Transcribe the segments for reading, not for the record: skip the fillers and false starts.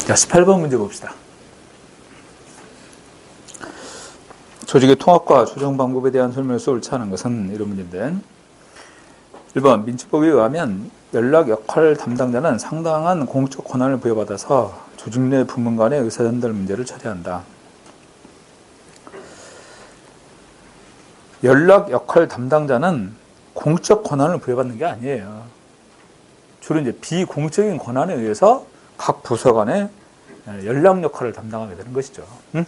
자, 18번 문제 봅시다. 조직의 통합과 조정 방법에 대한 설명에서 옳지 않은 것은 이런 문제인데 1번 민주법에 의하면 연락 역할 담당자는 상당한 공적 권한을 부여받아서 조직 내 부문 간의 의사전달 문제를 처리한다. 연락 역할 담당자는 공적 권한을 부여받는 게 아니에요. 주로 이제 비공적인 권한에 의해서 각 부서 간의 연락 역할을 담당하게 되는 것이죠. 응?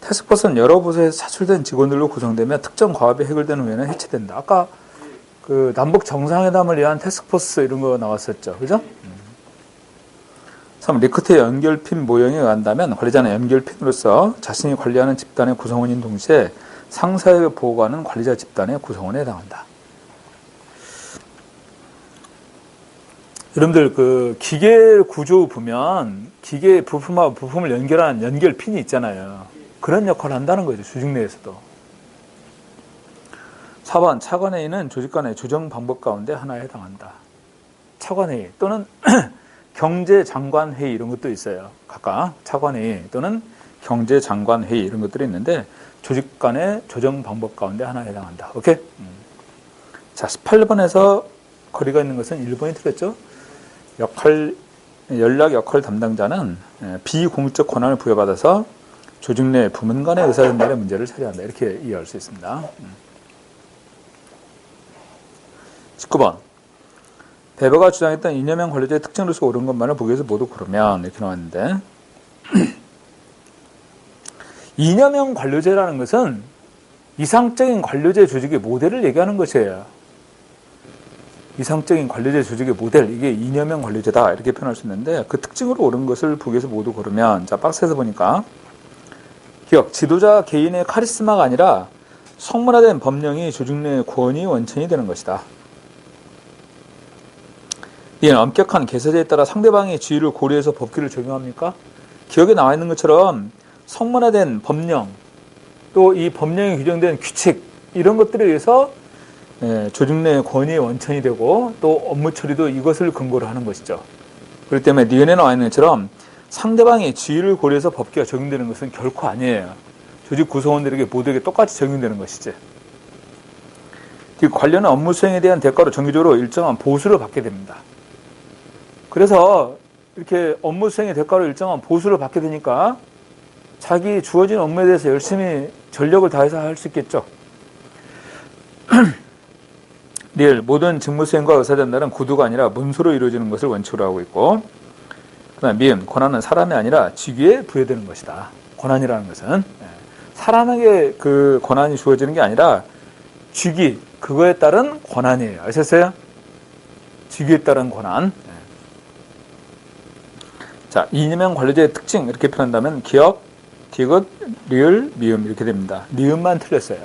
태스크포스는 여러 부서에서 차출된 직원들로 구성되며 특정 과업이 해결되는 후에는 해체된다. 아까 그 남북 정상회담을 위한 태스크포스 이런 거 나왔었죠. 그죠? 3. 리크트의 연결핀 모형에 의한다면 관리자는 연결핀으로서 자신이 관리하는 집단의 구성원인 동시에 상사에게 보고하는 관리자 집단의 구성원에 해당한다. 여러분들 그 기계 구조 보면 기계 부품하고 부품을 연결하는 연결핀이 있잖아요. 그런 역할을 한다는 거죠. 조직 내에서도. 4번 차관회의는 조직 간의 조정 방법 가운데 하나에 해당한다. 차관회의 또는 경제장관회의 이런 것도 있어요. 각각 차관회의 또는 경제장관회의 이런 것들이 있는데 조직 간의 조정 방법 가운데 하나에 해당한다. 오케이? 자, 18번에서 거리가 있는 것은 1번이 틀렸죠. 연락 역할 담당자는 비공적 권한을 부여받아서 조직 내 부문 간의 의사전달의 문제를 처리한다. 이렇게 이해할 수 있습니다. 19번. 베버가 주장했던 이념형 관료제의 특징으로서 옳은 것만을 보기 위해서 모두 고르면 이렇게 나왔는데 이념형 관료제라는 것은 이상적인 관료제 조직의 모델을 얘기하는 것이에요. 이상적인 관료제 조직의 모델, 이게 이념형 관료제다 이렇게 표현할 수 있는데 그 특징으로 옳은 것을 보기 위해서 모두 고르면 자 박스에서 보니까 기억, 지도자 개인의 카리스마가 아니라 성문화된 법령이 조직 내 권위 원천이 되는 것이다. 이는 엄격한 개서제에 따라 상대방의 지위를 고려해서 법규를 적용합니까? 기억에 나와 있는 것처럼 성문화된 법령, 또 이 법령에 규정된 규칙 이런 것들에 의해서 조직 내 권위의 원천이 되고 또 업무 처리도 이것을 근거로 하는 것이죠. 그렇기 때문에 니은에 나와 있는 것처럼 상대방의 지위를 고려해서 법규가 적용되는 것은 결코 아니에요. 조직 구성원들에게 모두에게 똑같이 적용되는 것이지. 관련한 업무 수행에 대한 대가로 정기적으로 일정한 보수를 받게 됩니다. 그래서 이렇게 업무 수행의 대가로 일정한 보수를 받게 되니까 자기 주어진 업무에 대해서 열심히 전력을 다해서 할 수 있겠죠. 리을 모든 직무 수행과 의사전달은 구두가 아니라 문서로 이루어지는 것을 원칙으로 하고 있고, 그다음 미음 권한은 사람이 아니라 직위에 부여되는 것이다. 권한이라는 것은 사람에게 그 권한이 주어지는 게 아니라 직위 그거에 따른 권한이에요. 아셨어요? 직위에 따른 권한. 자, 이념형 관료제의 특징 이렇게 표현한다면 기억, 디귿, 리을, 미음 이렇게 됩니다. 리음만 틀렸어요.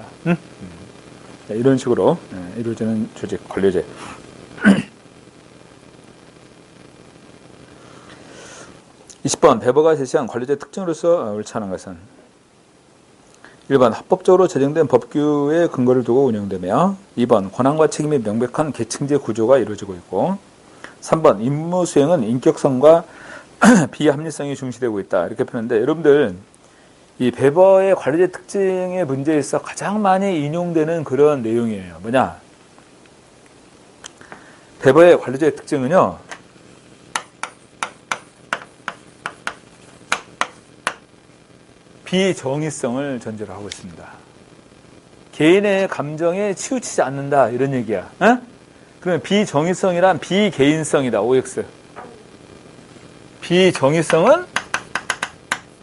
자, 이런 식으로 이루어지는 조직 관료제. 20번 베버가 제시한 관료제 특징으로서 옳지 않은 것은 1번 합법적으로 제정된 법규의 근거를 두고 운영되며 2번 권한과 책임이 명백한 계층제 구조가 이루어지고 있고 3번 임무 수행은 인격성과 비합리성이 중시되고 있다. 이렇게 표현했는데 여러분들 이 베버의 관료제 특징의 문제에 있어 가장 많이 인용되는 그런 내용이에요. 뭐냐? 베버의 관료제 특징은요. 비정의성을 전제로 하고 있습니다. 개인의 감정에 치우치지 않는다 이런 얘기야. 어? 그러면 비정의성이란 비개인성이다. OX. 비정의성은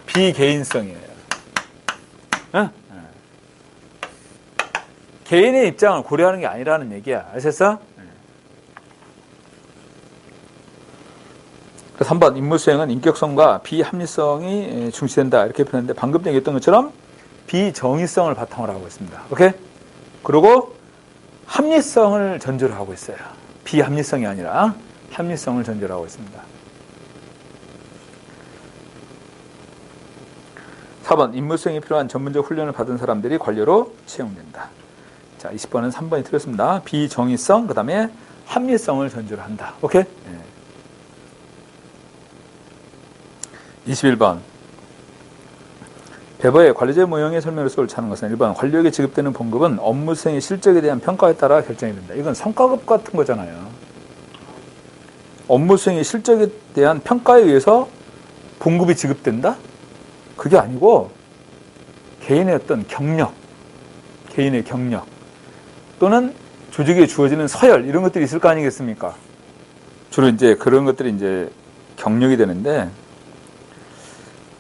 비개인성이에요. 어? 개인의 입장을 고려하는 게 아니라는 얘기야. 아셨어? 그래서 3번 임무 수행은 인격성과 비합리성이 중시된다 이렇게 표현했는데 방금 얘기했던 것처럼 비정의성을 바탕으로 하고 있습니다. 오케이? 그리고 합리성을 전제로 하고 있어요. 비합리성이 아니라 합리성을 전제로 하고 있습니다. 4번 임무 수행에 필요한 전문적 훈련을 받은 사람들이 관료로 채용된다. 자, 20번은 3번이 틀렸습니다. 비정의성, 그 다음에 합리성을 전제로 한다. 오케이? 네. 21번. 배버의 관리자의 모형의 설명으로서 옳지 않은 것은 1번. 관리에게 지급되는 봉급은 업무 수행의 실적에 대한 평가에 따라 결정이 된다. 이건 성과급 같은 거잖아요. 업무 수행의 실적에 대한 평가에 의해서 봉급이 지급된다? 그게 아니고 개인의 어떤 경력, 개인의 경력 또는 조직에 주어지는 서열 이런 것들이 있을 거 아니겠습니까? 주로 이제 그런 것들이 이제 경력이 되는데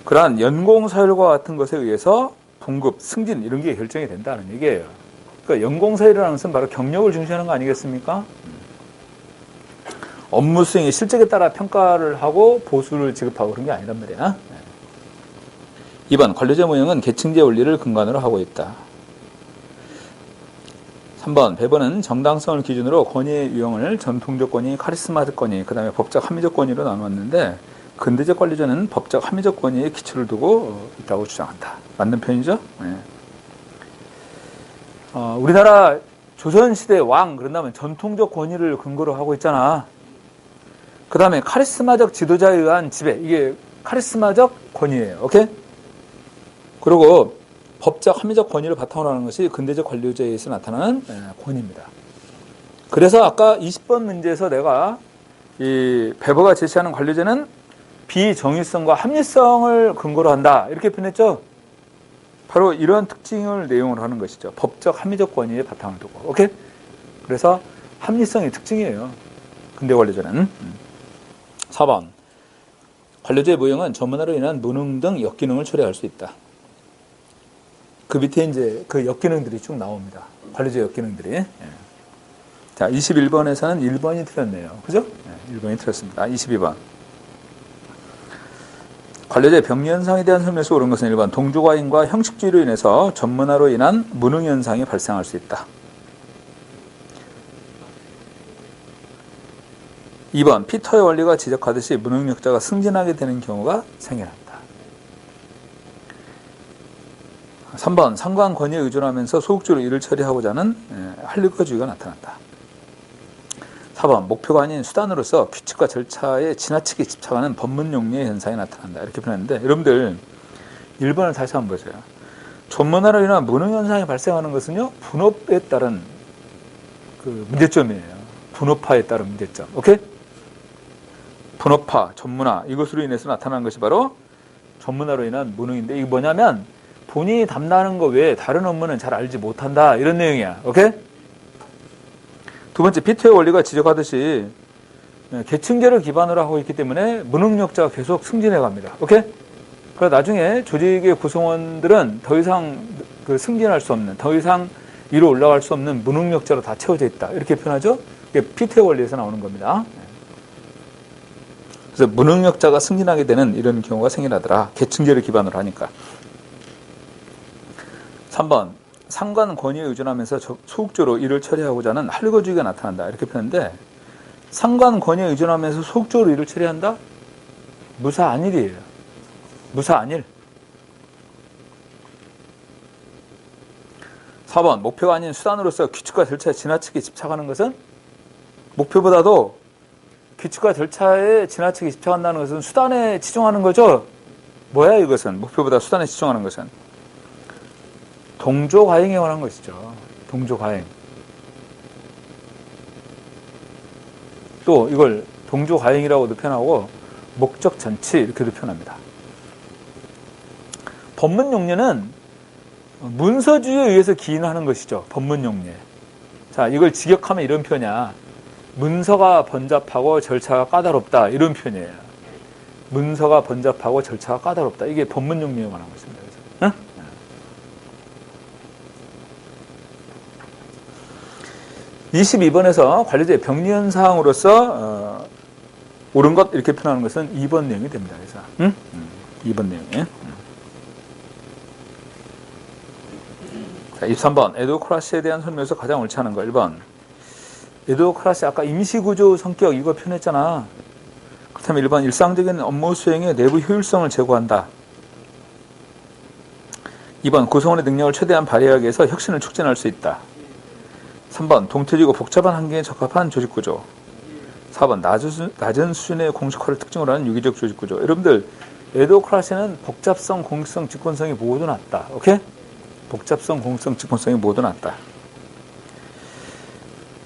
그러한 연공 서열과 같은 것에 의해서 봉급, 승진 이런 게 결정이 된다는 얘기예요. 그러니까 연공 서열이라는 것은 바로 경력을 중시하는 거 아니겠습니까? 업무 수행의 실적에 따라 평가를 하고 보수를 지급하고 그런 게 아니란 말이야. 2번. 관료제 모형은 계층제 원리를 근간으로 하고 있다. 3번. 배번은 정당성을 기준으로 권위의 유형을 전통적 권위, 카리스마적 권위, 그 다음에 법적 합리적 권위로 나누었는데 근대적 관료제는 법적 합리적 권위에 기초를 두고 있다고 주장한다. 맞는 편이죠? 네. 우리나라 조선시대 왕 그런다면 전통적 권위를 근거로 하고 있잖아. 그 다음에 카리스마적 지도자에 의한 지배, 이게 카리스마적 권위예요. 오케이? 그리고 법적 합리적 권위를 바탕으로 하는 것이 근대적 관료제에서 나타나는 권위입니다. 그래서 아까 20번 문제에서 내가 이 베버가 제시하는 관료제는 비정의성과 합리성을 근거로 한다 이렇게 표현했죠. 바로 이러한 특징을 내용으로 하는 것이죠. 법적 합리적 권위에 바탕을 두고. 오케이? 그래서 합리성이 특징이에요. 근대 관료제는. 4번. 관료제의 모형은 전문화로 인한 무능 등 역기능을 초래할 수 있다. 그 밑에 이제 그 역기능들이 쭉 나옵니다. 관료제 역기능들이. 예. 자, 21번에서는 1번이 틀렸네요. 그죠? 예, 1번이 틀렸습니다. 22번. 관료제 병리현상에 대한 설명에서 옳은 것은 1번. 동조과잉과 형식주의로 인해서 전문화로 인한 무능현상이 발생할 수 있다. 2번. 피터의 원리가 지적하듯이 무능력자가 승진하게 되는 경우가 생겨난다. 3번. 상관 권위에 의존하면서 소극적으로 일을 처리하고자 하는 할리거주의가 나타난다. 4번. 목표가 아닌 수단으로서 규칙과 절차에 지나치게 집착하는 법문용리의 현상이 나타난다. 이렇게 표현했는데 여러분들 1번을 다시 한번 보세요. 전문화로 인한 무능현상이 발생하는 것은요. 분업에 따른 그 문제점이에요. 분업화에 따른 문제점. 오케이? 분업화, 전문화 이것으로 인해서 나타나는 것이 바로 전문화로 인한 무능인데 이게 뭐냐면 본인이 담당하는 거 외에 다른 업무는 잘 알지 못한다 이런 내용이야. 오케이? 두 번째, 피터의 원리가 지적하듯이 계층제를 기반으로 하고 있기 때문에 무능력자가 계속 승진해 갑니다. 오케이? 그래서 나중에 조직의 구성원들은 더 이상 그 승진할 수 없는, 더 이상 위로 올라갈 수 없는 무능력자로 다 채워져 있다. 이렇게 표현하죠? 이게 피터의 원리에서 나오는 겁니다. 그래서 무능력자가 승진하게 되는 이런 경우가 생겨나더라. 계층제를 기반으로 하니까. 3번. 상관 권위에 의존하면서 소극적으로 일을 처리하고자 하는 할리거주의가 나타난다. 이렇게 표현했는데 상관 권위에 의존하면서 소극적으로 일을 처리한다? 무사안일이에요. 무사안일. 4번. 목표가 아닌 수단으로서 규칙과 절차에 지나치게 집착하는 것은 목표보다도 규칙과 절차에 지나치게 집착한다는 것은 수단에 치중하는 거죠. 뭐야 이것은? 목표보다 수단에 치중하는 것은 동조과잉에 관한 것이죠. 동조과잉. 또 이걸 동조과잉이라고도 표현하고 목적 전치 이렇게도 표현합니다. 법문용례는 문서주의에 의해서 기인하는 것이죠. 법문용례. 자, 이걸 직역하면 이런 표현이야. 문서가 번잡하고 절차가 까다롭다. 이런 표현이에요. 문서가 번잡하고 절차가 까다롭다. 이게 법문용례에 관한 것입니다. 그래서, 응? 22번에서 관료제의 병리현상으로서 옳은 것 이렇게 표현하는 것은 2번 내용이 됩니다. 그래서 2번 내용이에요. 자, 23번 에도크라시에 대한 설명에서 가장 옳지 않은 거 1번. 에도크라시 아까 임시구조 성격 이거 표현했잖아. 그렇다면 1번 일상적인 업무 수행의 내부 효율성을 제고한다. 2번 구성원의 능력을 최대한 발휘하기 위해서 혁신을 촉진할 수 있다. 3번 동태지고 복잡한 환경에 적합한 조직구조. 4번 낮은 수준의 공식화를 특징으로 하는 유기적 조직구조. 여러분들 에도크라시는 복잡성, 공익성, 직권성이 모두 낮다. 오케이? 복잡성, 공익성, 직권성이 모두 낮다.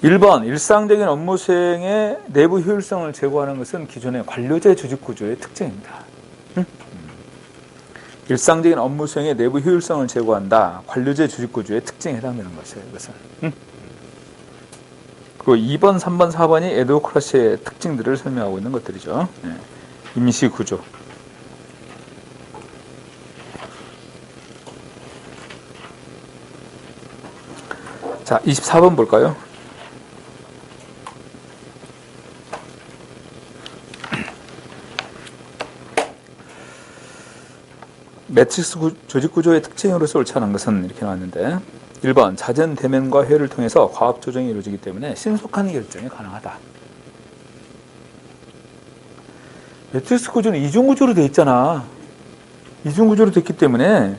1번, 일상적인 업무 수행의 내부 효율성을 제고하는 것은 기존의 관료제 조직 구조의 특징입니다. 응? 일상적인 업무 수행의 내부 효율성을 제고한다. 관료제 조직 구조의 특징에 해당되는 것이에요. 이것은. 응? 그리고 2번, 3번, 4번이 에도크라시의 특징들을 설명하고 있는 것들이죠. 네. 임시 구조. 자, 24번 볼까요? 매트릭스 조직 구조의 특징으로서 옳지 않은 것은 이렇게 나왔는데 1번 잦은 대면과 회의를 통해서 과업 조정이 이루어지기 때문에 신속한 결정이 가능하다. 매트릭스 구조는 이중 구조로 되어 있잖아. 이중 구조로 됐기 때문에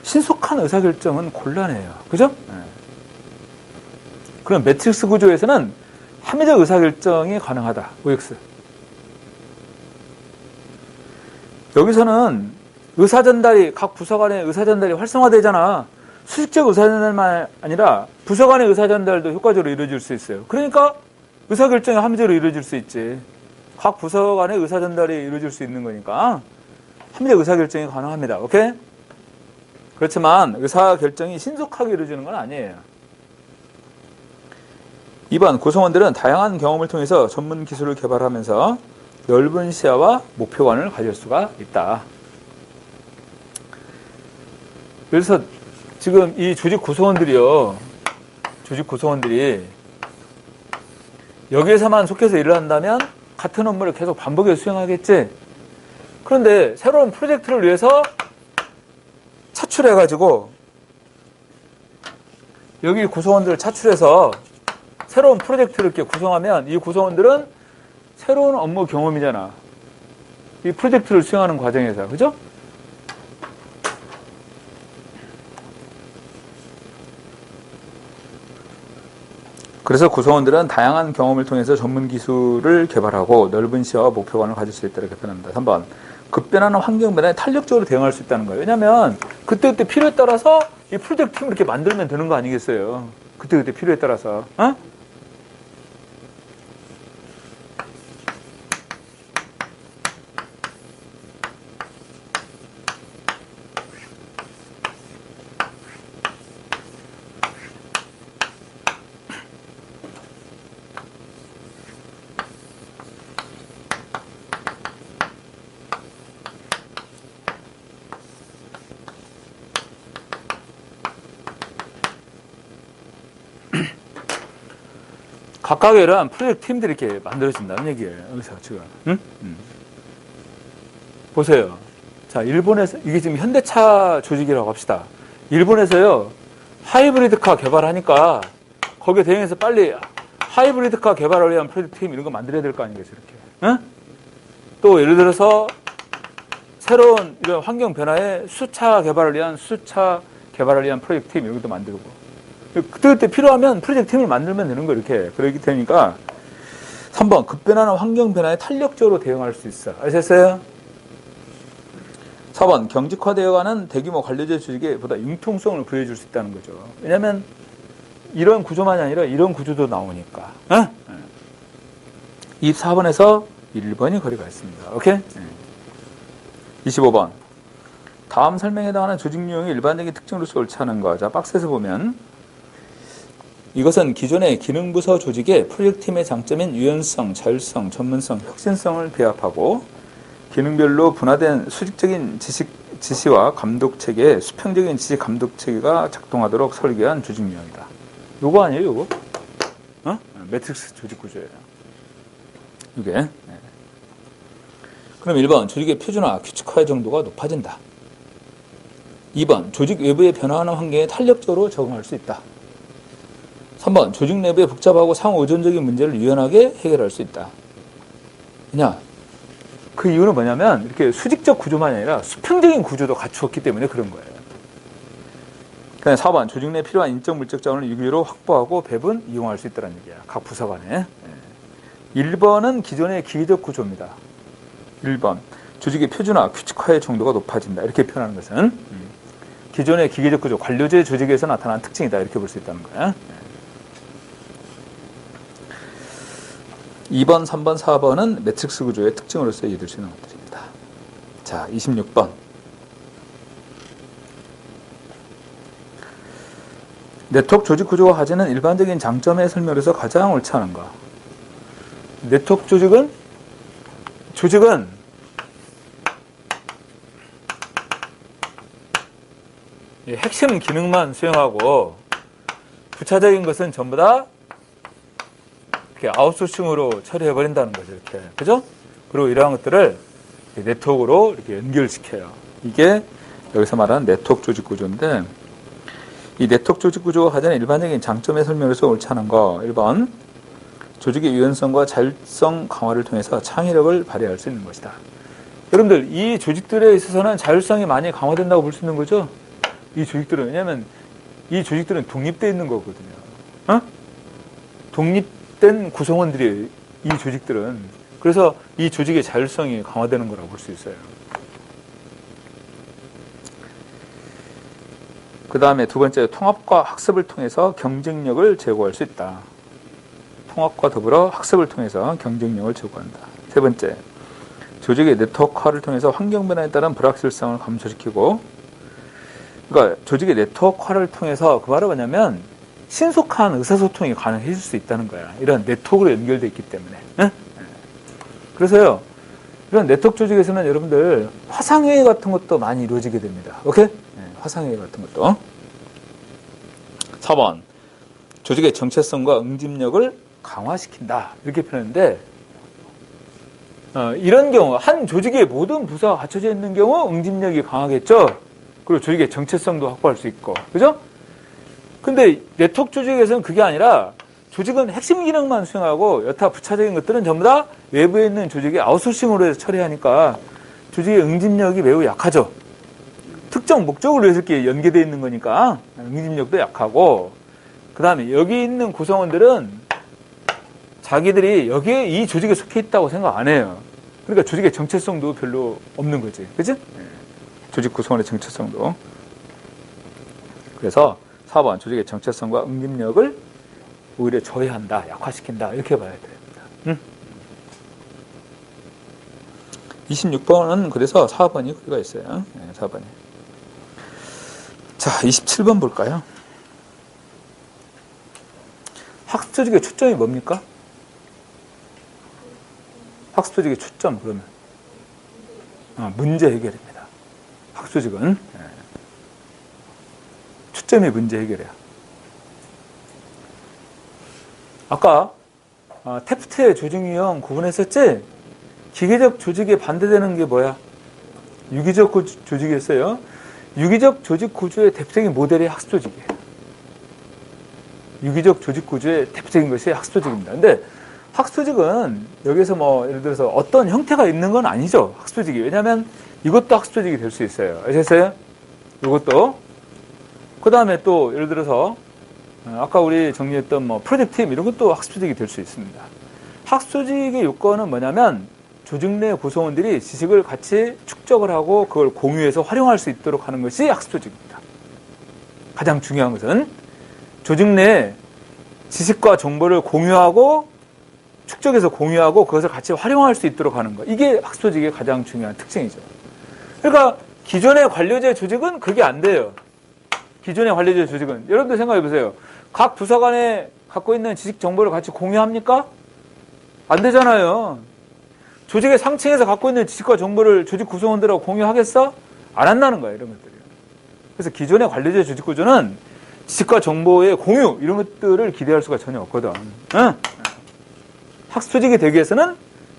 신속한 의사결정은 곤란해요. 그죠? 네. 그럼 매트릭스 구조에서는 합리적 의사결정이 가능하다. OX. 여기서는 의사전달이 각 부서 간의 의사전달이 활성화되잖아. 수직적 의사전달만 아니라 부서 간의 의사전달도 효과적으로 이루어질 수 있어요. 그러니까 의사결정이 합리적으로 이루어질 수 있지. 각 부서 간의 의사전달이 이루어질 수 있는 거니까 합리적 의사결정이 가능합니다. 오케이? 그렇지만 의사결정이 신속하게 이루어지는 건 아니에요. 2번 구성원들은 다양한 경험을 통해서 전문 기술을 개발하면서 넓은 시야와 목표관을 가질 수가 있다. 그래서 지금 이 조직 구성원들이 여기에서만 속해서 일을 한다면 같은 업무를 계속 반복해서 수행하겠지. 그런데 새로운 프로젝트를 위해서 차출해가지고 여기 구성원들을 차출해서 새로운 프로젝트를 이렇게 구성하면 이 구성원들은 새로운 업무 경험이잖아. 이 프로젝트를 수행하는 과정에서. 그죠? 그래서 구성원들은 다양한 경험을 통해서 전문 기술을 개발하고 넓은 시야와 목표관을 가질 수 있다고 표현합니다. 3번. 급변하는 환경 변화에 탄력적으로 대응할 수 있다는 거예요. 왜냐하면 그때그때 필요에 따라서 이 프로젝트 팀을 이렇게 만들면 되는 거 아니겠어요? 그때그때 필요에 따라서. 어? 각각의 이러한 프로젝트 팀들이 이렇게 만들어진다는 얘기예요. 여기서 지금. 응? 보세요. 자, 일본에서, 이게 지금 현대차 조직이라고 합시다. 일본에서요, 하이브리드카 개발하니까 거기에 대응해서 빨리 하이브리드카 개발을 위한 프로젝트 팀 이런 거 만들어야 될 거 아니겠어요, 이렇게. 응? 또 예를 들어서 새로운 이런 환경 변화에 수차 개발을 위한 프로젝트 팀 이런 것도 만들고. 그때 필요하면 프로젝트 팀을 만들면 되는 거 이렇게. 그러기 때문이니까 3번 급변하는 환경 변화에 탄력적으로 대응할 수 있어. 아셨어요? 4번 경직화되어가는 대규모 관료제 조직에 보다 융통성을 부여해줄 수 있다는 거죠. 왜냐하면 이런 구조만이 아니라 이런 구조도 나오니까. 어? 24번에서 1번이 거리가 있습니다. 오케이? 25번 다음 설명에 해당하는 조직 유형의 일반적인 특징으로서 옳지 않은 거. 자, 박스에서 보면 이것은 기존의 기능부서 조직의 프로젝트팀의 장점인 유연성, 자율성, 전문성, 혁신성을 배합하고 기능별로 분화된 수직적인 지시와 감독체계, 수평적인 지시 감독체계가 작동하도록 설계한 조직 유형이다. 요거 아니에요, 요거? 어? 매트릭스 조직 구조예요. 이게. 네. 그럼 1번 조직의 표준화, 규칙화의 정도가 높아진다. 2번 조직 외부의 변화하는 환경에 탄력적으로 적응할 수 있다. 3번 조직 내부의 복잡하고 상호 의존적인 문제를 유연하게 해결할 수 있다. 왜냐? 그 이유는 뭐냐면 이렇게 수직적 구조만이 아니라 수평적인 구조도 갖추었기 때문에 그런 거예요. 그다음에 4번 조직 내 필요한 인적 물적 자원을 유기로 확보하고 배분 이용할 수 있다는 얘기야. 각 부서 간에. 1번은 기존의 기계적 구조입니다. 1번 조직의 표준화, 규칙화의 정도가 높아진다. 이렇게 표현하는 것은 기존의 기계적 구조, 관료제 조직에서 나타난 특징이다. 이렇게 볼 수 있다는 거야. 2번, 3번, 4번은 매트릭스 구조의 특징으로서 이해될 수 있는 것들입니다. 자, 26번. 네트워크 조직 구조와 화제는 일반적인 장점의 설명에서 가장 옳지 않은가? 네트워크 조직은 핵심 기능만 수행하고 부차적인 것은 전부 다 이렇게 아웃소싱으로 처리해버린다는 거죠. 이렇게. 그죠? 그리고 이러한 것들을 네트워크로 이렇게 연결시켜요. 이게 여기서 말하는 네트워크 조직 구조인데, 이 네트워크 조직 구조가 가진 일반적인 장점의 설명에서 옳지 않은 거. 1번. 조직의 유연성과 자율성 강화를 통해서 창의력을 발휘할 수 있는 것이다. 여러분들, 이 조직들에 있어서는 자율성이 많이 강화된다고 볼 수 있는 거죠? 이 조직들은, 왜냐면 이 조직들은 독립되어 있는 거거든요. 독립된 구성원들이 이 조직들은. 그래서 이 조직의 자율성이 강화되는 거라고 볼 수 있어요. 그 다음에 두 번째, 통합과 학습을 통해서 경쟁력을 제고할 수 있다. 통합과 더불어 학습을 통해서 경쟁력을 제고한다. 세 번째, 조직의 네트워크화를 통해서 환경 변화에 따른 불확실성을 감소시키고, 그러니까 조직의 네트워크화를 통해서 그 말은 뭐냐면 신속한 의사소통이 가능해질 수 있다는 거야. 이런 네트워크로 연결되어 있기 때문에. 응? 그래서요, 이런 네트워크 조직에서는 여러분들 화상회의 같은 것도 많이 이루어지게 됩니다. 오케이? 화상회의 같은 것도. 4번, 조직의 정체성과 응집력을 강화시킨다. 이렇게 표현했는데, 이런 경우, 한 조직의 모든 부서가 갖춰져 있는 경우 응집력이 강하겠죠? 그리고 조직의 정체성도 확보할 수 있고. 그죠? 근데 네트워크 조직에서는 그게 아니라 조직은 핵심 기능만 수행하고 여타 부차적인 것들은 전부 다 외부에 있는 조직의 아웃소싱으로 해서 처리하니까 조직의 응집력이 매우 약하죠. 특정 목적을 위해서 이렇게 연계되어 있는 거니까 응집력도 약하고, 그 다음에 여기 있는 구성원들은 자기들이 여기에 이 조직에 속해 있다고 생각 안 해요. 그러니까 조직의 정체성도 별로 없는 거지. 그치? 조직 구성원의 정체성도. 그래서 4번, 조직의 정체성과 응집력을 오히려 저해한다, 약화시킨다. 이렇게 봐야 됩니다. 26번은 그래서 4번이 거기가 있어요. 4번이. 자, 27번 볼까요? 학습 조직의 초점이 뭡니까? 학습 조직의 초점, 그러면. 문제 해결입니다. 학습 조직은. 초점이 문제 해결이야. 아까 테프트의 조직 유형 구분했었지? 기계적 조직에 반대되는 게 뭐야? 유기적 조직이었어요. 유기적 조직 구조의 대표적인 모델이 학습 조직이에요. 유기적 조직 구조의 대표적인 것이 학습 조직입니다. 근데 학습 조직은 여기서 뭐 예를 들어서 어떤 형태가 있는 건 아니죠. 학습 조직이. 왜냐하면 이것도 학습 조직이 될 수 있어요. 아셨어요? 이것도. 그 다음에 또 예를 들어서 아까 우리 정리했던 뭐 프로젝트 팀 이런 것도 학습 조직이 될 수 있습니다. 학습 조직의 요건은 뭐냐면 조직 내 구성원들이 지식을 같이 축적을 하고 그걸 공유해서 활용할 수 있도록 하는 것이 학습 조직입니다. 가장 중요한 것은 조직 내 지식과 정보를 공유하고 축적해서 공유하고 그것을 같이 활용할 수 있도록 하는 것. 이게 학습 조직의 가장 중요한 특징이죠. 그러니까 기존의 관료제 조직은 그게 안 돼요. 기존의 관료제 조직은. 여러분들 생각해 보세요. 각 부서 간에 갖고 있는 지식 정보를 같이 공유합니까? 안 되잖아요. 조직의 상층에서 갖고 있는 지식과 정보를 조직 구성원들하고 공유하겠어? 안 한다는 거예요, 이런 것들이. 그래서 기존의 관료제 조직 구조는 지식과 정보의 공유, 이런 것들을 기대할 수가 전혀 없거든. 응? 학습 조직이 되기 위해서는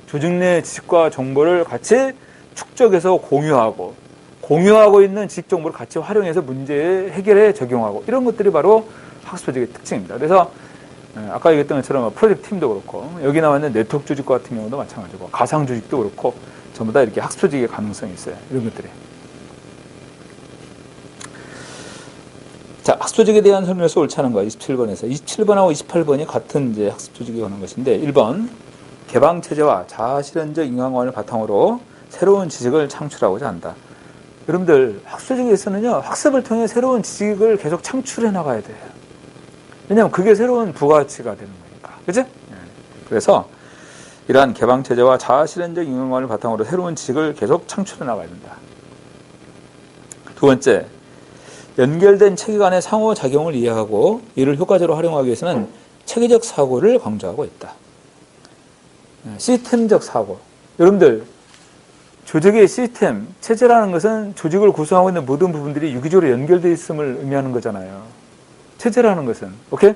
조직 내 지식과 정보를 같이 축적해서 공유하고 있는 지식 정보를 같이 활용해서 문제 해결에 적용하고, 이런 것들이 바로 학습 조직의 특징입니다. 그래서 아까 얘기했던 것처럼 프로젝트 팀도 그렇고 여기 나와 있는 네트워크 조직 같은 경우도 마찬가지고 가상 조직도 그렇고 전부 다 이렇게 학습 조직의 가능성이 있어요. 이런 것들이. 자, 학습 조직에 대한 설명에서 옳지 않은 거 27번에서 27번하고 28번이 같은 이제 학습 조직에 관한 것인데 1번 개방 체제와 자아실현적 인간관을 바탕으로 새로운 지식을 창출하고자 한다. 여러분들 학술적에서는요, 학습을 통해 새로운 지식을 계속 창출해 나가야 돼요. 왜냐하면 그게 새로운 부가가치가 되는 거니까. 그치? 그래서 이러한 개방체제와 자아실현적 인간관을 바탕으로 새로운 지식을 계속 창출해 나가야 된다. 두 번째, 연결된 체계 간의 상호작용을 이해하고 이를 효과적으로 활용하기 위해서는 체계적 사고를 강조하고 있다. 시스템적 사고. 여러분들, 조직의 시스템, 체제라는 것은 조직을 구성하고 있는 모든 부분들이 유기적으로 연결되어 있음을 의미하는 거잖아요. 체제라는 것은. 오케이?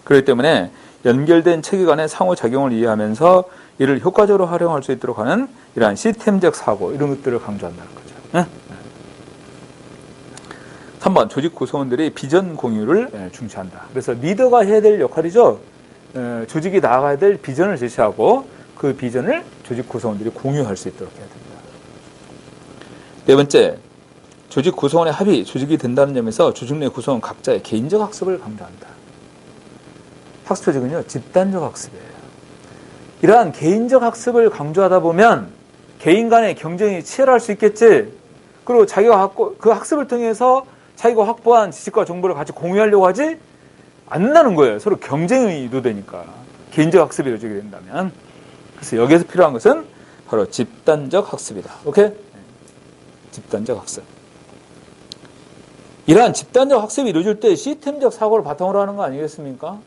그렇기 때문에 연결된 체계 간의 상호작용을 이해하면서 이를 효과적으로 활용할 수 있도록 하는 이러한 시스템적 사고, 이런 것들을 강조한다는 거죠. 3번, 조직 구성원들의 비전 공유를 중시한다. 그래서 리더가 해야 될 역할이죠. 조직이 나아가야 될 비전을 제시하고 그 비전을 조직 구성원들이 공유할 수 있도록 해야 됩니다. 네 번째, 조직 구성원의 합이 조직이 된다는 점에서 조직 내 구성원 각자의 개인적 학습을 강조한다. 학습 조직은요, 집단적 학습이에요. 이러한 개인적 학습을 강조하다 보면 개인 간의 경쟁이 치열할 수 있겠지. 그리고 자기가 그 학습을 통해서 자기가 확보한 지식과 정보를 같이 공유하려고 하지 안 나는 거예요. 서로 경쟁이 유도되니까. 개인적 학습이 이루어지게 된다면. 그래서 여기에서 필요한 것은 바로 집단적 학습이다. 오케이? 집단적 학습. 이러한 집단적 학습이 이루어질 때 시스템적 사고를 바탕으로 하는 거 아니겠습니까?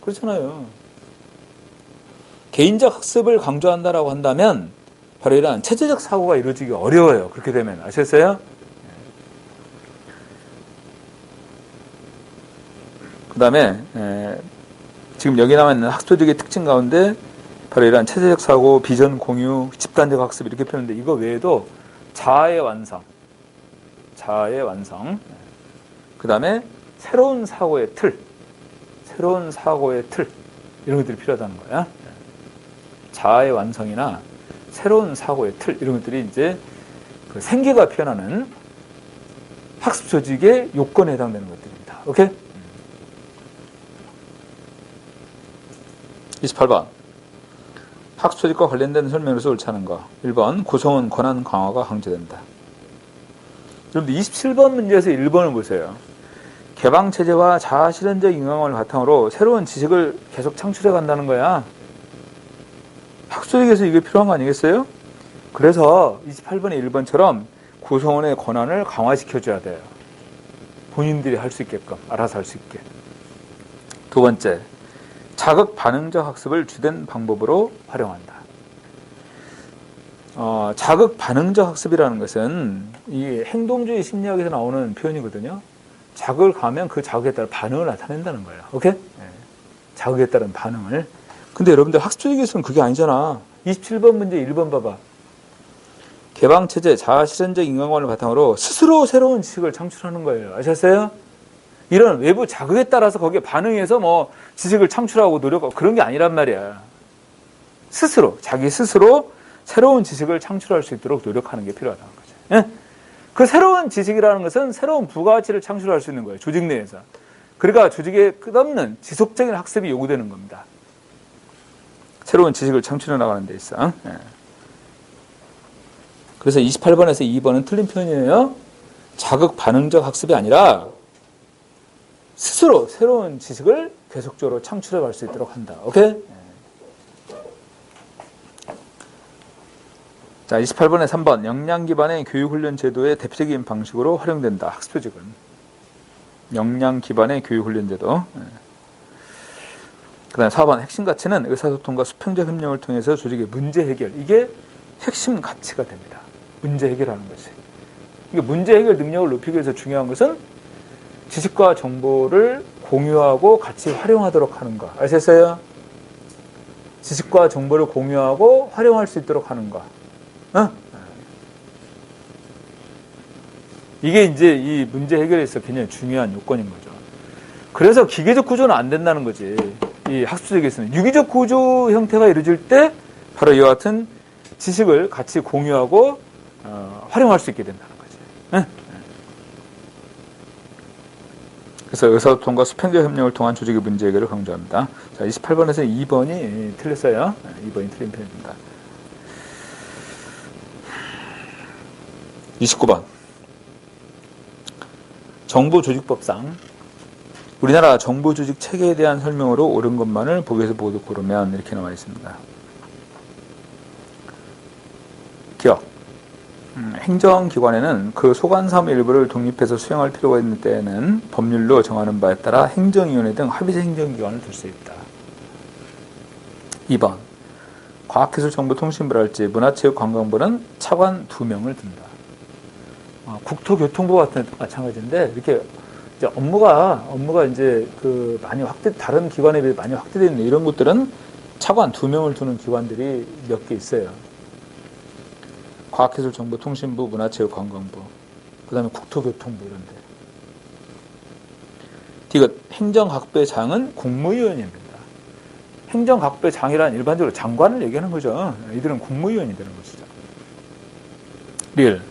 그렇잖아요. 개인적 학습을 강조한다라고 한다면 바로 이러한 체제적 사고가 이루어지기 어려워요. 그렇게 되면. 아셨어요? 그 다음에 지금 여기 남아있는 학술적의 특징 가운데 바로 이러한 체제적 사고, 비전 공유, 집단적 학습 이렇게 표현하는데 이거 외에도 자아의 완성, 그 다음에 새로운 사고의 틀 이런 것들이 필요하다는 거야. 자아의 완성이나 새로운 사고의 틀 이런 것들이 이제 그 생계가 표현하는 학습 조직의 요건에 해당되는 것들입니다. 오케이? 28번. 학습 조직과 관련된 설명으로서 옳지 않은 거. 1번. 구성원 권한 강화가 강조된다. 여러분들 27번 문제에서 1번을 보세요. 개방체제와 자아실현적 인간관을 바탕으로 새로운 지식을 계속 창출해 간다는 거야. 학습 조직에서 이게 필요한 거 아니겠어요? 그래서 28번의 1번처럼 구성원의 권한을 강화시켜줘야 돼요. 본인들이 할 수 있게끔, 알아서 할 수 있게. 두 번째. 자극 반응적 학습을 주된 방법으로 활용한다. 자극 반응적 학습이라는 것은 이 행동주의 심리학에서 나오는 표현이거든요. 자극을 가하면 그 자극에 따라 반응을 나타낸다는 거예요. 오케이? 네. 자극에 따른 반응을. 근데 여러분들 학습 조직에서는 그게 아니잖아. 27번 문제 1번 봐봐. 개방체제, 자아실현적 인간관을 바탕으로 스스로 새로운 지식을 창출하는 거예요. 아셨어요? 이런 외부 자극에 따라서 거기에 반응해서 뭐 지식을 창출하고 노력하고 그런 게 아니란 말이야. 스스로, 자기 스스로 새로운 지식을 창출할 수 있도록 노력하는 게 필요하다는 거죠. 예? 그 새로운 지식이라는 것은 새로운 부가가치를 창출할 수 있는 거예요. 조직 내에서. 그러니까 조직에 끝없는 지속적인 학습이 요구되는 겁니다. 새로운 지식을 창출해 나가는 데 있어. 예. 그래서 28번에서 2번은 틀린 표현이에요. 자극 반응적 학습이 아니라 스스로 새로운 지식을 계속적으로 창출해 갈 수 있도록 한다. 오케이? 자, 28번에 3번. 역량 기반의 교육훈련 제도의 대표적인 방식으로 활용된다. 학습 조직은. 역량 기반의 교육훈련 제도. 그 다음에 4번. 핵심 가치는 의사소통과 수평적 협력을 통해서 조직의 문제 해결. 이게 핵심 가치가 됩니다. 문제 해결하는 것이. 이게 문제 해결 능력을 높이기 위해서 중요한 것은 지식과 정보를 공유하고 같이 활용하도록 하는 것. 아셨어요? 지식과 정보를 공유하고 활용할 수 있도록 하는 것. 이게 이제 이 문제 해결에 있어 굉장히 중요한 요건인 거죠. 그래서 기계적 구조는 안 된다는 거지. 이 학습 조직에서는 유기적 구조 형태가 이루어질 때 바로 이와 같은 지식을 같이 공유하고 활용할 수 있게 된다는 거지. 그래서 의사소통과 수평적 협력을 통한 조직의 문제 해결을 강조합니다. 자, 28번에서 2번이 틀렸어요. 2번이 틀린 편입니다. 29번. 정보조직법상 우리나라 정보조직 체계에 대한 설명으로 옳은 것만을 보기에서 모두 고르면 이렇게 나와 있습니다. 기억. 행정기관에는 그 소관사무 일부를 독립해서 수행할 필요가 있는 때에는 법률로 정하는 바에 따라 행정위원회 등 합의제 행정기관을 둘 수 있다. 2번. 과학기술정보통신부랄지 문화체육관광부는 차관 2명을 둔다. 국토교통부 같은 데도 마찬가지인데 이렇게 이제 업무가 이제 그 많이 다른 기관에 비해 많이 확대되어 있는 이런 곳들은 차관 2명을 두는 기관들이 몇 개 있어요. 과학기술정보통신부, 문화체육관광부, 그 다음에 국토교통부 이런 데. 디귿. 행정각부의장은 국무위원입니다. 행정각부의장이란 일반적으로 장관을 얘기하는 거죠. 이들은 국무위원이 되는 것이죠. 리을.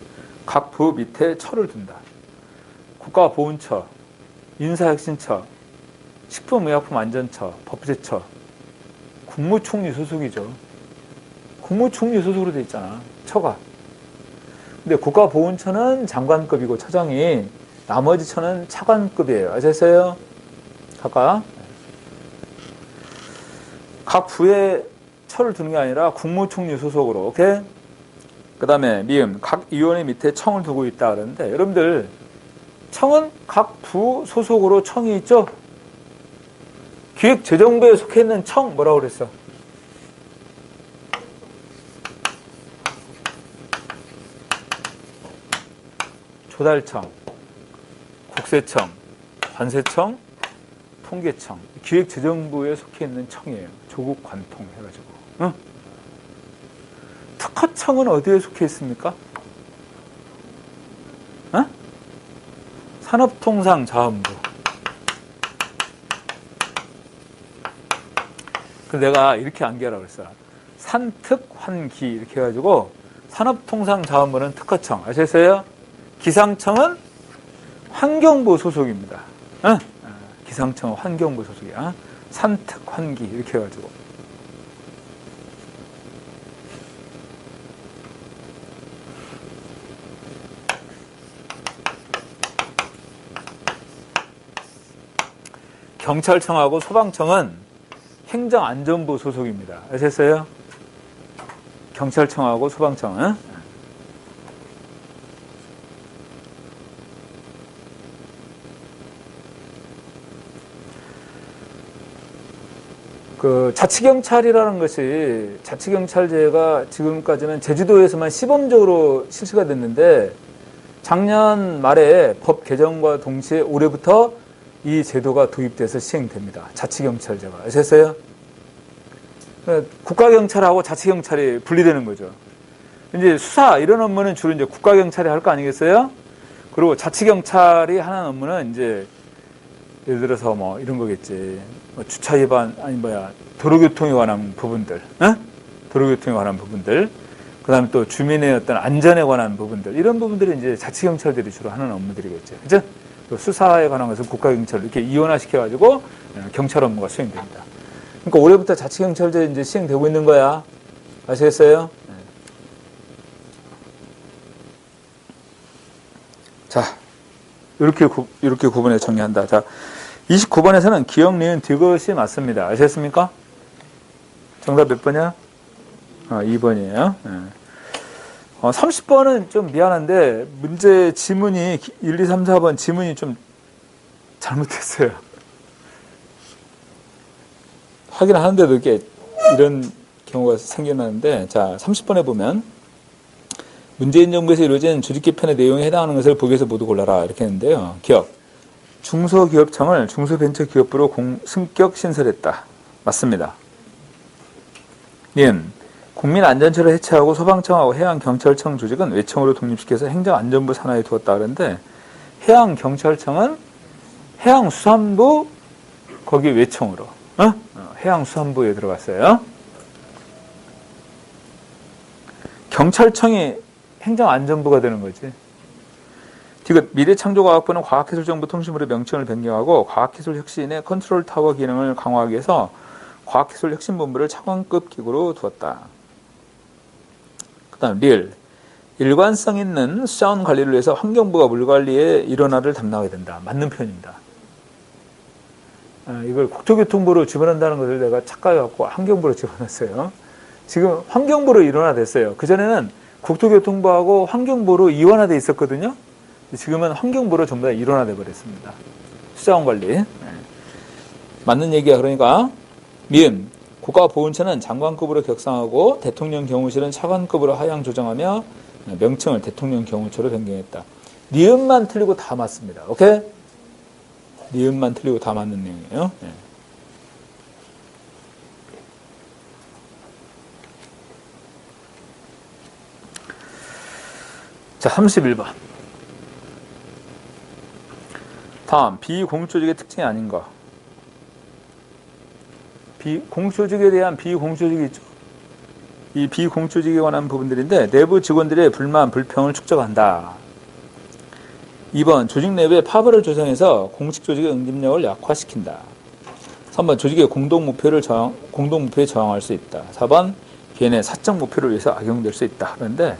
각 부 밑에 처를 둔다. 국가보훈처, 인사혁신처, 식품의약품안전처, 법제처. 국무총리 소속이죠. 국무총리 소속으로 돼 있잖아. 처가. 근데 국가보훈처는 장관급이고 처장이, 나머지 처는 차관급이에요. 아셨어요? 각각. 각 부에 처를 두는 게 아니라 국무총리 소속으로. 오케이? 그 다음에 미음. 각 위원회 밑에 청을 두고 있다 그러는데 여러분들 청은 각 부 소속으로 청이 있죠? 기획재정부에 속해 있는 청 뭐라고 그랬어? 조달청, 국세청, 관세청, 통계청. 기획재정부에 속해 있는 청이에요. 조국 관통 해가지고. 응? 특허청은 어디에 속해 있습니까? 응? 산업통상자원부. 그래서 내가 이렇게 암기하라고 그랬어. 산특환기 이렇게 해가지고 산업통상자원부는 특허청. 아셨어요? 기상청은 환경부 소속입니다. 응? 기상청은 환경부 소속이야. 산특환기 이렇게 해가지고. 경찰청하고 소방청은 행정안전부 소속입니다. 아셨어요? 경찰청하고 소방청은. 그 자치경찰이라는 것이 자치경찰제가 지금까지는 제주도에서만 시범적으로 실시가 됐는데 작년 말에 법 개정과 동시에 올해부터 이 제도가 도입돼서 시행됩니다. 자치경찰제가. 아셨어요? 국가경찰하고 자치경찰이 분리되는 거죠. 이제 수사, 이런 업무는 주로 이제 국가경찰이 할 거 아니겠어요? 그리고 자치경찰이 하는 업무는 이제 예를 들어서 뭐 이런 거겠지. 뭐 주차 위반, 도로교통에 관한 부분들, 도로교통에 관한 부분들. 그 다음에 또 주민의 어떤 안전에 관한 부분들. 이런 부분들이 이제 자치경찰들이 주로 하는 업무들이겠죠. 그죠? 또 수사에 관한 것은 국가경찰을 이렇게 이원화시켜가지고 경찰 업무가 수행됩니다. 그러니까 올해부터 자치경찰제 이제 시행되고 있는 거야. 아시겠어요? 네. 자, 이렇게 구분해 정리한다. 자, 29번에서는 기억, 니은, 디귿이 맞습니다. 아셨습니까? 정답 몇 번이야? 2번이에요. 네. 30번은 좀 미안한데 문제 지문이 1, 2, 3, 4번 지문이 좀 잘못됐어요. 확인하는데도 이렇게 이런 경우가 생겨나는데, 자 30번에 보면 문재인 정부에서 이루어진 조직 개편의 내용에 해당하는 것을 보기에서 모두 골라라 이렇게 했는데요. 기업. 중소기업청을 중소벤처기업부로 승격 신설했다. 맞습니다. 니은. 국민안전처를 해체하고 소방청하고 해양경찰청 조직은 외청으로 독립시켜서 행정안전부 산하에 두었다 그러는데 해양경찰청은 해양수산부 거기 외청으로 해양수산부에 들어갔어요. 경찰청이 행정안전부가 되는 거지. 디귿. 미래창조과학부는 과학기술정보통신부로 명칭을 변경하고 과학기술혁신의 컨트롤타워 기능을 강화하기 위해서 과학기술혁신본부를 차관급 기구로 두었다. 그 다음 리을. 일관성 있는 수자원 관리를 위해서 환경부가 물관리에 일원화를 담당하게 된다. 맞는 표현입니다. 이걸 국토교통부로 집어넣는다는 것을 내가 착각해갖고 환경부로 집어넣었어요. 지금 환경부로 일원화됐어요. 그전에는 국토교통부하고 환경부로 이원화돼 있었거든요. 지금은 환경부로 전부 다 일원화돼 버렸습니다. 수자원 관리. 맞는 얘기야. 그러니까 미음 국가보훈처는 장관급으로 격상하고 대통령 경호실은 차관급으로 하향 조정하며 명칭을 대통령 경호처로 변경했다. 니은만 틀리고 다 맞습니다. 오케이? 니은만 틀리고 다 맞는 내용이에요. 네. 자, 31번. 다음, 비공조직의 특징이 아닌 거. 공조직에 대한 비공조직이 있죠. 이 비공조직에 관한 부분들인데 내부 직원들의 불만, 불평을 축적한다. 2번, 조직 내부의 파벌을 조성해서 공식 조직의 응집력을 약화시킨다. 3번, 조직의 공동목표에 저항할 수 있다. 4번, 개인의 사적 목표를 위해서 악용될 수 있다. 그런데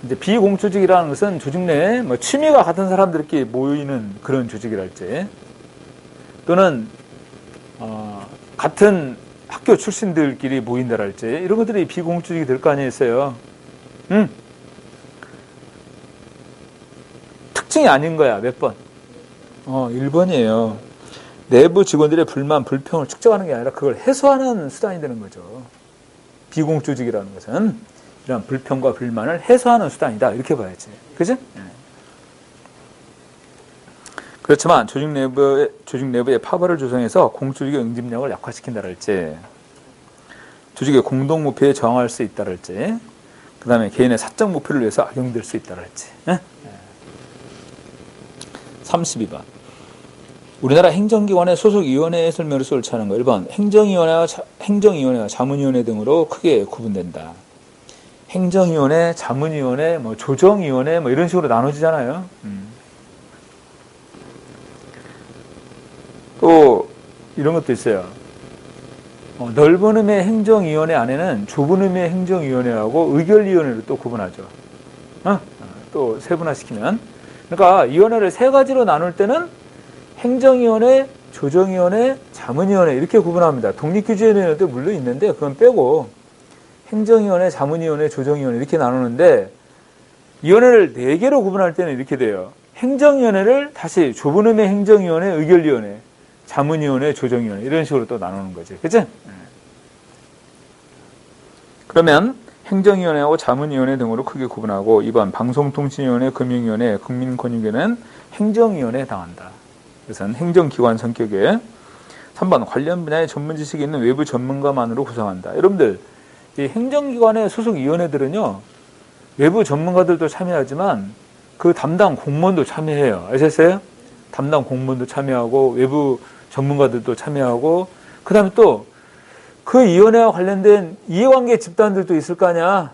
이제 비공조직이라는 것은 조직 내에 뭐 취미가 같은 사람들끼리 모이는 그런 조직이랄지, 또는 같은 학교 출신들끼리 모인다랄지, 이런 것들이 비공조직이 될 거 아니겠어요? 특징이 아닌 거야. 몇 번? 1번이에요. 내부 직원들의 불만, 불평을 축적하는 게 아니라 그걸 해소하는 수단이 되는 거죠. 비공조직이라는 것은 이런 불평과 불만을 해소하는 수단이다. 이렇게 봐야지. 그죠? 그렇지만 조직 내부의 파벌을 조성해서 공조직의 응집력을 약화시킨다랄지, 조직의 공동 목표에 저항할 수 있다랄지, 그 다음에 개인의 사적 목표를 위해서 악용될 수 있다랄지. 32번. 우리나라 행정기관의 소속위원회의 설명을 옳지 않은 거. 1번. 행정위원회와 자문위원회 등으로 크게 구분된다. 행정위원회, 자문위원회, 조정위원회 이런 식으로 나눠지잖아요. 또 이런 것도 있어요. 넓은 의미의 행정위원회 안에는 좁은 의미의 행정위원회하고 의결위원회를 또 구분하죠. 또 세분화시키면. 그러니까 위원회를 세 가지로 나눌 때는 행정위원회, 조정위원회, 자문위원회 이렇게 구분합니다. 독립규제위원회도 물론 있는데 그건 빼고 행정위원회, 자문위원회, 조정위원회 이렇게 나누는데, 위원회를 4개로 구분할 때는 이렇게 돼요. 행정위원회를 다시 좁은 의미의 행정위원회, 의결위원회, 자문위원회, 조정위원회 이런 식으로 또 나누는 거지. 그치? 그러면 행정위원회하고 자문위원회 등으로 크게 구분하고, 2번 방송통신위원회, 금융위원회, 국민권익위원회는 행정위원회에 해당한다. 그래서 행정기관 성격에. 3번 관련 분야의 전문 지식이 있는 외부 전문가만으로 구성한다. 여러분들 이 행정기관의 소속위원회들은요, 외부 전문가들도 참여하지만 그 담당 공무원도 참여해요. 아셨어요? 담당 공무원도 참여하고 외부 전문가들도 참여하고, 그 다음에 또 그 위원회와 관련된 이해관계 집단들도 있을 거 아니야.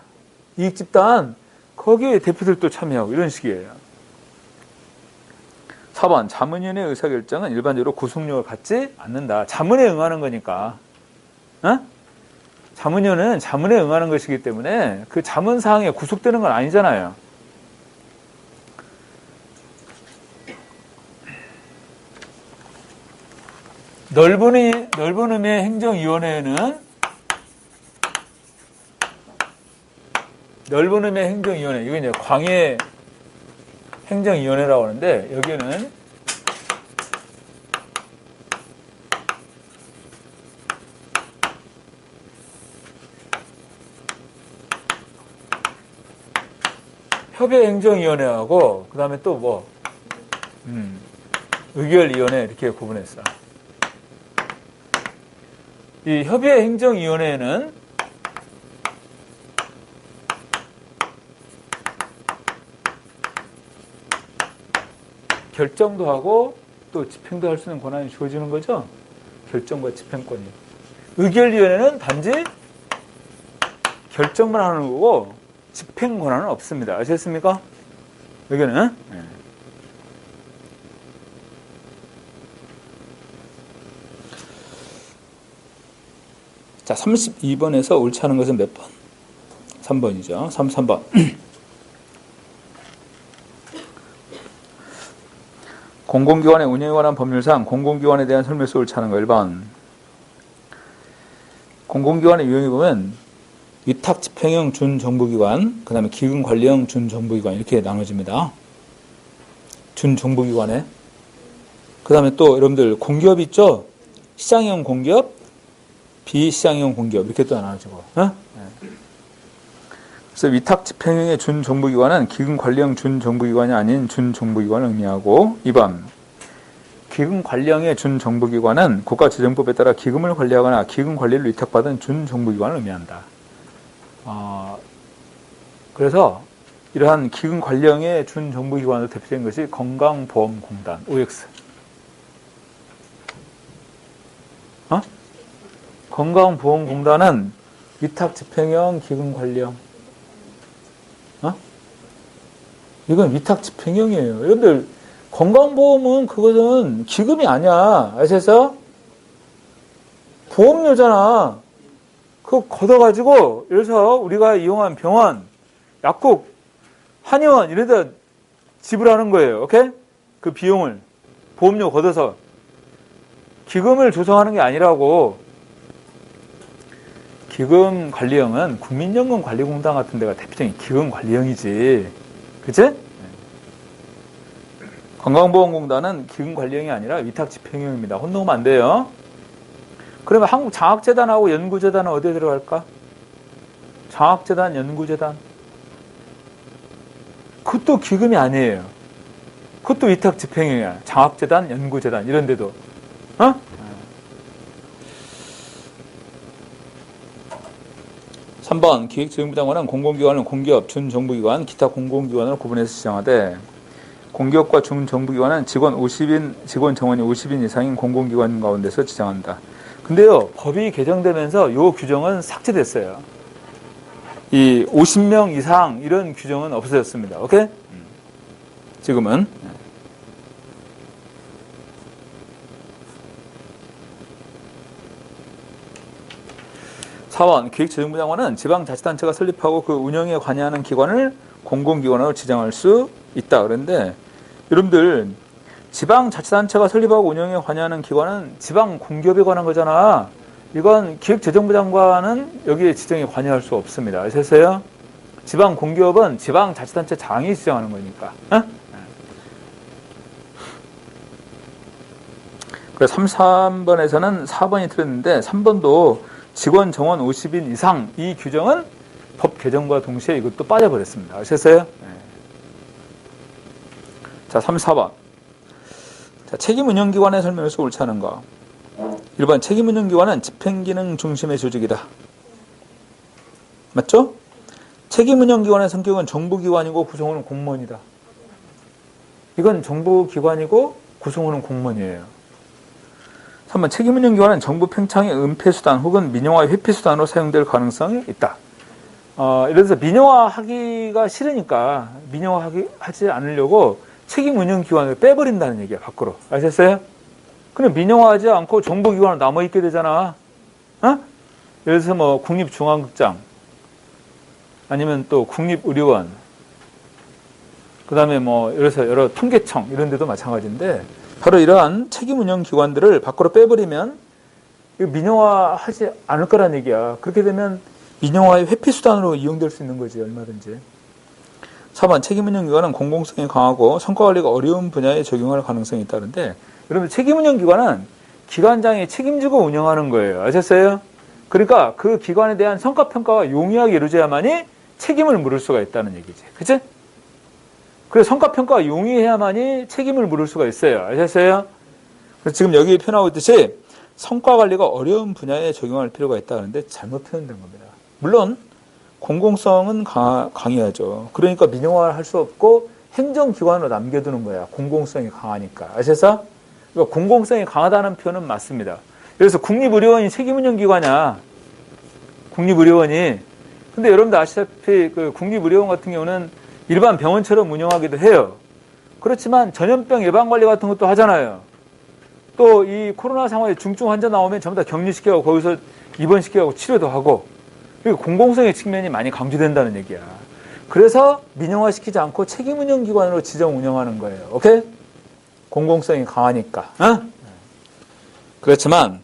이익집단. 거기에 대표들도 참여하고 이런 식이에요. 4번 자문위원회 의사결정은 일반적으로 구속력을 갖지 않는다. 자문에 응하는 거니까. 자문위원회는 자문에 응하는 것이기 때문에 그 자문사항에 구속되는 건 아니잖아요. 넓은 의미의 행정위원회는 넓은 의미의 행정위원회, 이거 이제 광해 행정위원회라고 하는데, 여기는 협의행정위원회하고 그 다음에 또 의결위원회 이렇게 구분했어. 이 협의행정위원회는 결정도 하고 또 집행도 할 수 있는 권한이 주어지는 거죠. 결정과 집행권이. 의결위원회는 단지 결정만 하는 거고 집행 권한은 없습니다. 아셨습니까? 여기는. 자, 32번에서 옳지 않은 것은 몇 번? 3번이죠. 3번. 공공기관의 운영에 관한 법률상 공공기관에 대한 설명서를 찾는 거 1번. 공공기관의 유형이 보면 위탁집행형 준정부기관, 그 다음에 기금관리형 준정부기관 이렇게 나눠집니다. 준정부기관에. 그 다음에 또 여러분들 공기업 있죠? 시장형 공기업, 비시장형 공기업 이렇게 또 나눠지고. 네. 그래서 위탁집행형의 준정부기관은 기금관리형 준정부기관이 아닌 준정부기관을 의미하고 2번 기금관리형의 준정부기관은 국가재정법에 따라 기금을 관리하거나 기금관리를 위탁받은 준정부기관을 의미한다. 그래서 이러한 기금관리형의 준정부기관으로 대표적인 것이 건강보험공단, OX. 건강보험공단은 위탁집행형, 기금관리형. 이건 위탁집행형이에요. 여러분들 건강보험은 그것은 기금이 아니야. 아시겠어요? 보험료잖아. 그거 걷어가지고 여기서 우리가 이용한 병원, 약국, 한의원 이런 데 지불하는 거예요. 오케이? 그 비용을 보험료 걷어서 기금을 조성하는 게 아니라고. 기금관리형은 국민연금관리공단 같은 데가 대표적인 기금관리형이지. 그치? 건강보험공단은 기금관리형이 아니라 위탁집행형입니다. 혼동하면 안 돼요. 그러면 한국장학재단하고 연구재단은 어디에 들어갈까? 장학재단, 연구재단. 그것도 기금이 아니에요. 그것도 위탁집행형이야. 장학재단, 연구재단 이런 데도. 3번 기획재정부 장관은 공공기관을 공기업, 준정부기관, 기타 공공기관으로 구분해서 지정하되 공기업과 준정부기관은 직원 50인, 직원 정원이 50인 이상인 공공기관 가운데서 지정한다. 근데요, 법이 개정되면서 이 규정은 삭제됐어요. 이 50명 이상 이런 규정은 없어졌습니다. 오케이? 지금은. 4번 기획재정부 장관은 지방자치단체가 설립하고 그 운영에 관여하는 기관을 공공기관으로 지정할 수 있다. 그런데 여러분들 지방자치단체가 설립하고 운영에 관여하는 기관은 지방공기업에 관한 거잖아. 이건 기획재정부 장관은 여기에 지정에 관여할 수 없습니다. 아셨어요? 지방공기업은 지방자치단체 장이 지정하는 거니까. 그래서 3번에서는 4번이 틀렸는데 3번도 직원 정원 50인 이상 이 규정은 법 개정과 동시에 이것도 빠져버렸습니다. 아셨어요? 자, 3, 4번. 자, 책임운영기관의 설명에서 옳지 않은 거. 1번 책임운영기관은 집행기능 중심의 조직이다. 맞죠? 책임운영기관의 성격은 정부기관이고 구성원은 공무원이다. 이건 정부기관이고 구성원은 공무원이에요. 3번 책임운영기관은 정부 팽창의 은폐수단 혹은 민영화의 회피수단으로 사용될 가능성이 있다. 이래서 민영화하기가 싫으니까 민영화하지 않으려고 책임운영기관을 빼버린다는 얘기야. 밖으로. 아셨어요? 근데 민영화하지 않고 정부기관으로 남아있게 되잖아. 예를 들어서 뭐 국립중앙극장 아니면 또 국립의료원 그 다음에 뭐 예를 들어서 여러 통계청 이런 데도 마찬가지인데 바로 이러한 책임운영기관들을 밖으로 빼버리면 민영화하지 않을 거란 얘기야. 그렇게 되면 민영화의 회피수단으로 이용될 수 있는 거지. 얼마든지. 4번 책임운영기관은 공공성이 강하고 성과관리가 어려운 분야에 적용할 가능성이 있다는데 여러분 책임운영기관은 기관장이 책임지고 운영하는 거예요. 아셨어요? 그러니까 그 기관에 대한 성과평가가 용이하게 이루어져야만이 책임을 물을 수가 있다는 얘기지. 그치? 그래서 성과평가가 용이해야만이 책임을 물을 수가 있어요. 아셨어요? 그래서 지금 여기 표현하고 있듯이 성과관리가 어려운 분야에 적용할 필요가 있다는데 잘못 표현된 겁니다. 물론 공공성은 강해야죠. 그러니까 민영화를 할 수 없고 행정기관으로 남겨두는 거야. 공공성이 강하니까. 아셨어? 그러니까 공공성이 강하다는 표현은 맞습니다. 그래서 국립의료원이 책임운영기관이야. 국립의료원이. 근데 여러분들 아시다시피 그 국립의료원 같은 경우는 일반 병원처럼 운영하기도 해요. 그렇지만 전염병 예방관리 같은 것도 하잖아요. 또 이 코로나 상황에 중증 환자 나오면 전부 다 격리시켜고 거기서 입원시켜고 치료도 하고 그리고 공공성의 측면이 많이 강조된다는 얘기야. 그래서 민영화시키지 않고 책임운영기관으로 지정 운영하는 거예요. 오케이? 공공성이 강하니까. 그렇지만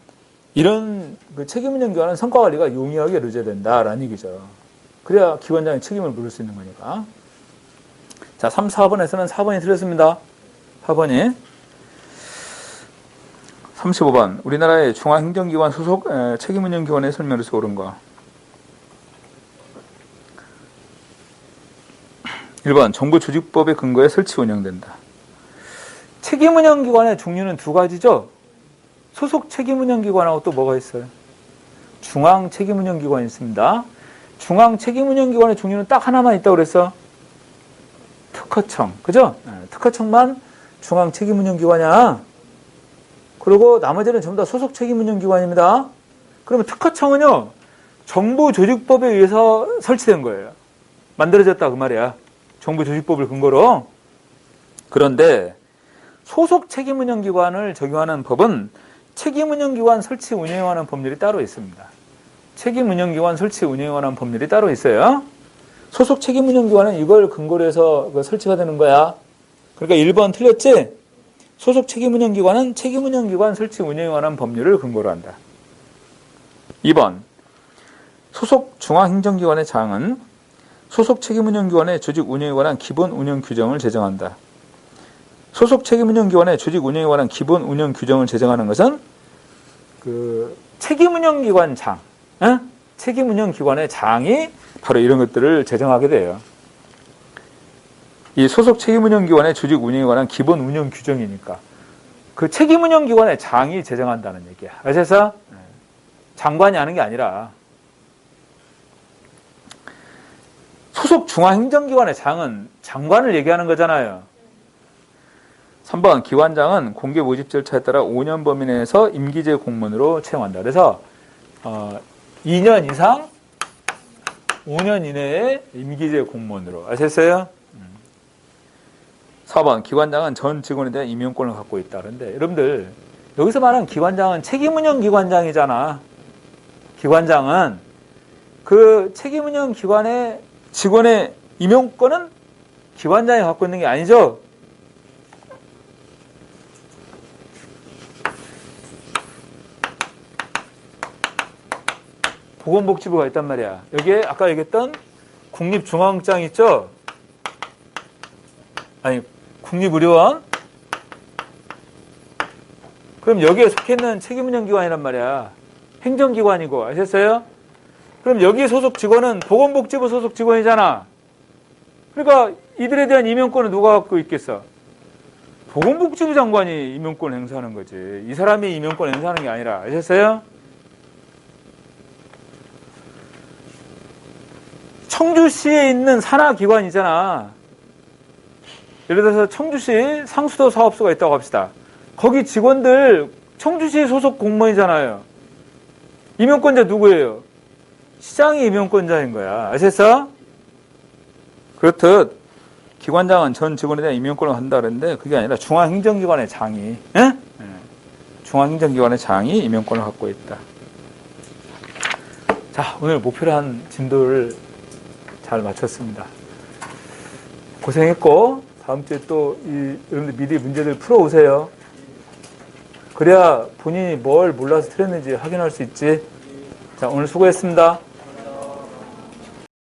이런 그 책임운영기관은 성과관리가 용이하게 이루어져야 된다라는 얘기죠. 그래야 기관장이 책임을 물을 수 있는 거니까. 자, 3, 4번에서는 4번이 틀렸습니다. 4번이 35번 우리나라의 중앙행정기관 소속 책임운영기관의 설명에서 옳은 거. 1번 정부조직법의 근거에 설치 운영된다. 책임운영기관의 종류는 두 가지죠. 소속 책임운영기관하고 또 뭐가 있어요? 중앙책임운영기관이 있습니다. 중앙책임운영기관의 종류는 딱 하나만 있다고 그랬어. 특허청. 그죠? 특허청만 중앙책임운영기관이야. 그리고 나머지는 전부 다 소속 책임운영기관입니다. 그러면 특허청은요, 정부조직법에 의해서 설치된 거예요. 만들어졌다 그 말이야. 정부조직법을 근거로. 그런데 소속 책임운영기관을 적용하는 법은 책임운영기관 설치 운영에 관한 법률이 따로 있습니다. 책임운영기관 설치 운영에 관한 법률이 따로 있어요. 소속 책임운영기관은 이걸 근거로 해서 설치가 되는 거야. 그러니까 1번 틀렸지? 소속 책임운영기관은 책임운영기관 설치 운영에 관한 법률을 근거로 한다. 2번 소속 중앙행정기관의 장은 소속 책임운영기관의 조직 운영에 관한 기본 운영 규정을 제정한다. 소속 책임운영기관의 조직 운영에 관한 기본 운영 규정을 제정하는 것은 그 책임운영기관 장, 책임운영기관의 장이 바로 이런 것들을 제정하게 돼요. 이 소속 책임운영기관의 조직 운영에 관한 기본 운영 규정이니까 그 책임운영기관의 장이 제정한다는 얘기야. 아셔서 장관이 하는 게 아니라 소속 중앙행정기관의 장은 장관을 얘기하는 거잖아요. 3번 기관장은 공개 모집 절차에 따라 5년 범위 내에서 임기제 공무원으로 채용한다. 그래서 2년 이상 5년 이내에 임기제 공무원으로. 아셨어요? 4번 기관장은 전 직원에 대한 임용권을 갖고 있다. 그런데 여러분들 여기서 말하는 기관장은 책임운영기관장이잖아. 기관장은 그 책임운영기관의 직원의 임용권은 기관장이 갖고 있는 게 아니죠. 보건복지부가 있단 말이야. 여기에 아까 얘기했던 국립중앙장 있죠? 아니, 국립의료원? 그럼 여기에 속해 있는 책임운영기관이란 말이야. 행정기관이고. 아셨어요? 그럼 여기 소속 직원은 보건복지부 소속 직원이잖아. 그러니까 이들에 대한 임용권은 누가 갖고 있겠어? 보건복지부 장관이 임용권을 행사하는 거지. 이 사람이 임용권을 행사하는 게 아니라. 아셨어요? 청주시에 있는 산하기관이잖아. 예를 들어서 청주시 상수도 사업소가 있다고 합시다. 거기 직원들 청주시 소속 공무원이잖아요. 임용권자 누구예요? 시장이 임용권자인 거야. 아셨어? 그렇듯 기관장은 전 직원에 대한 임용권을 한다 그랬는데 그게 아니라 중앙행정기관의 장이 중앙행정기관의 장이 임용권을 갖고 있다. 자, 오늘 목표로 한 진도를 잘 마쳤습니다. 고생했고 다음 주에 또 여러분들 미리 문제들 풀어오세요. 그래야 본인이 뭘 몰라서 틀렸는지 확인할 수 있지. 자, 오늘 수고했습니다.